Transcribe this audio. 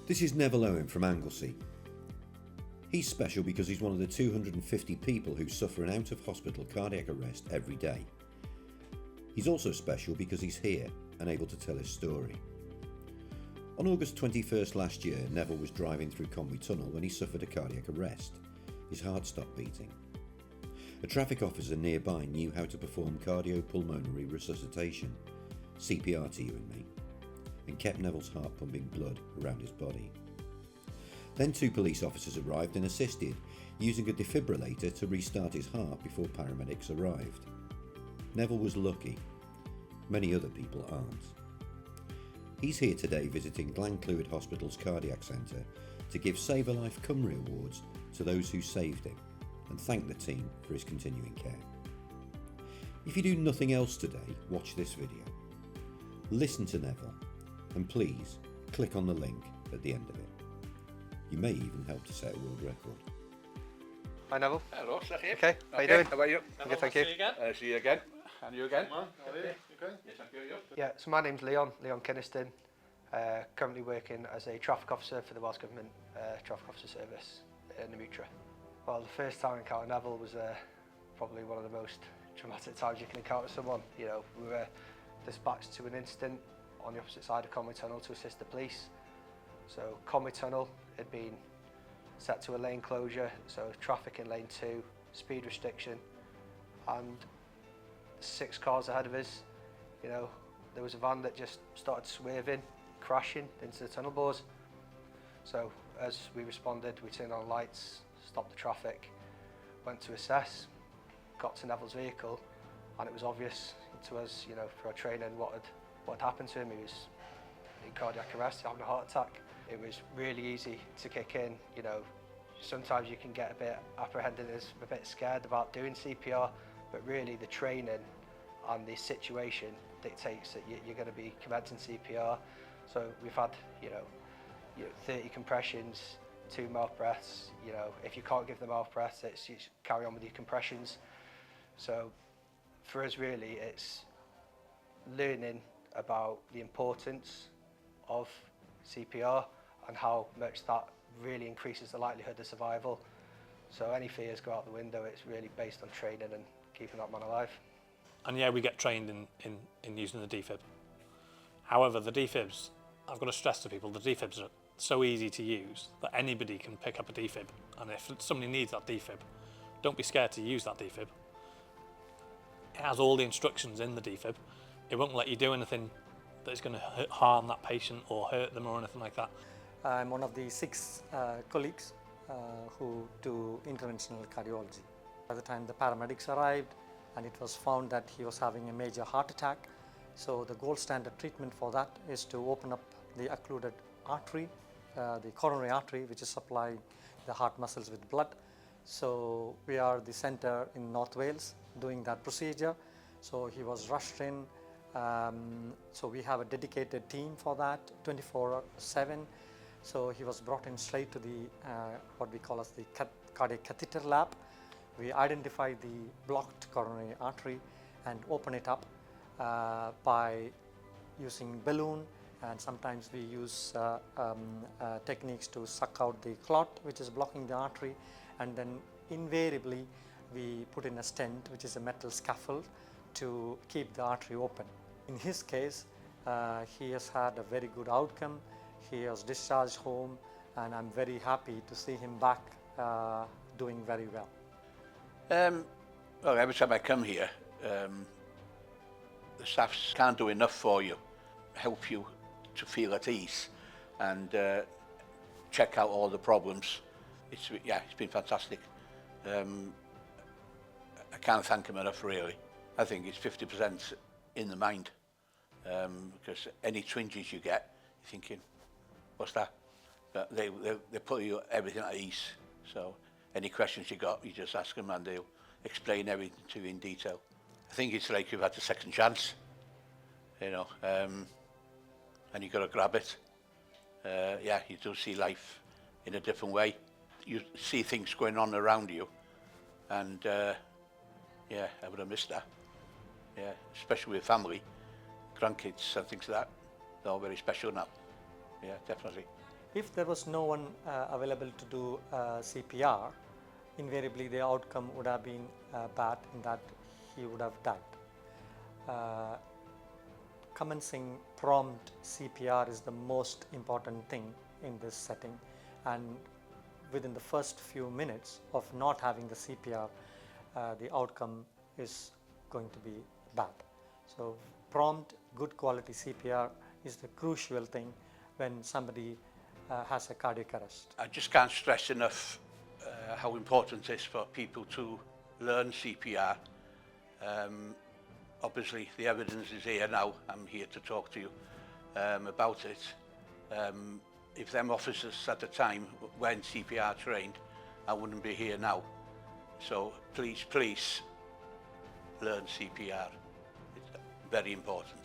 This is Neville Owen from Anglesey. He's special because he's one of the 250 people who suffer an out-of-hospital cardiac arrest every day. He's also special because he's here and able to tell his story. On August 21st last year, Neville was driving through Conwy Tunnel when he suffered a cardiac arrest. His heart stopped beating. A traffic officer nearby knew how to perform cardiopulmonary resuscitation, CPR to you and me, and kept Neville's heart pumping blood around his body. Then 2 police officers arrived and assisted, using a defibrillator to restart his heart before paramedics arrived. Neville was lucky. Many other people aren't. He's here today visiting Glenclwyd Hospital's Cardiac Centre to give Save a Life Cymru awards to those who saved him and thank the team for his continuing care. If you do nothing else today, watch this video. Listen to Neville and please click on the link at the end of it. You may even help to set a world record. Hi Neville. Hello, Sir. Okay, how you doing? How are you? Neville, good, thank you. See you again. And you again? Come on, how are you? You okay? Yes, thank you. Yeah, so my name's Leon Kynaston. Currently working as a traffic officer for the Welsh Government Traffic Officer Service in Namitra. Well, the first time I encountered Neville was probably one of the most traumatic times you can encounter someone. You know, we were dispatched to an incident on the opposite side of Conwy Tunnel to assist the police. So Conwy Tunnel had been set to a lane closure, so traffic in lane 2, speed restriction, and 6 cars ahead of us. You know, there was a van that just started swerving, crashing into the tunnel bores. So as we responded, we turned on lights, stopped the traffic, went to assess, got to Neville's vehicle, and it was obvious to us, you know, for our training what had happened to him. He was in cardiac arrest, having a heart attack. It was really easy to kick in. You know, sometimes you can get a bit apprehended, a bit scared about doing CPR, but really the training and the situation dictates that you're going to be commencing CPR. So we've had, you know 30 compressions, 2 mouth breaths. You know, if you can't give the mouth breaths, you carry on with your compressions. So for us, really, it's learning about the importance of CPR and how much that really increases the likelihood of survival. So any fears go out the window. It's really based on training and keeping that man alive. And yeah, we get trained in using the defib. However, the defibs, I've got to stress to people, the defibs are so easy to use that anybody can pick up a defib. And if somebody needs that defib, don't be scared to use that defib. It has all the instructions in the defib. It won't let you do anything that is going to harm that patient or hurt them or anything like that. I'm one of the 6 colleagues who do interventional cardiology. By the time the paramedics arrived and it was found that he was having a major heart attack, so the gold standard treatment for that is to open up the occluded artery, the coronary artery, which is supplying the heart muscles with blood. So we are the centre in North Wales doing that procedure. So he was rushed in. So we have a dedicated team for that, 24/7. So he was brought in straight to the what we call as the cardiac catheter lab. We identify the blocked coronary artery and open it up by using balloon, and sometimes we use techniques to suck out the clot which is blocking the artery, and then invariably we put in a stent, which is a metal scaffold, to keep the artery open. In his case, he has had a very good outcome. He was discharged home, and I'm very happy to see him back doing very well. Well, every time I come here, the staff can't do enough for you, help you to feel at ease and check out all the problems. It's been fantastic. I can't thank him enough, really. I think it's 50% in the mind, because any twinges you get, you're thinking, what's that? But they put you everything at ease. So any questions you got, you just ask them and they'll explain everything to you in detail. I think it's like you've had a second chance, you know, and you've got to grab it. Yeah, you do see life in a different way. You see things going on around you, and yeah, I would have missed that. Yeah, especially with family, grandkids and things like that. They're all very special now. Yeah, definitely. If there was no one available to do CPR, invariably the outcome would have been bad in that he would have died. Commencing prompt CPR is the most important thing in this setting, and within the first few minutes of not having the CPR, the outcome is going to be bad. So prompt, good quality CPR is the crucial thing when somebody has a cardiac arrest. I just can't stress enough how important it is for people to learn CPR. Obviously the evidence is here now. I'm here to talk to you about it. If them officers at the time when CPR trained, I wouldn't be here now. So please learn CPR. It's very important.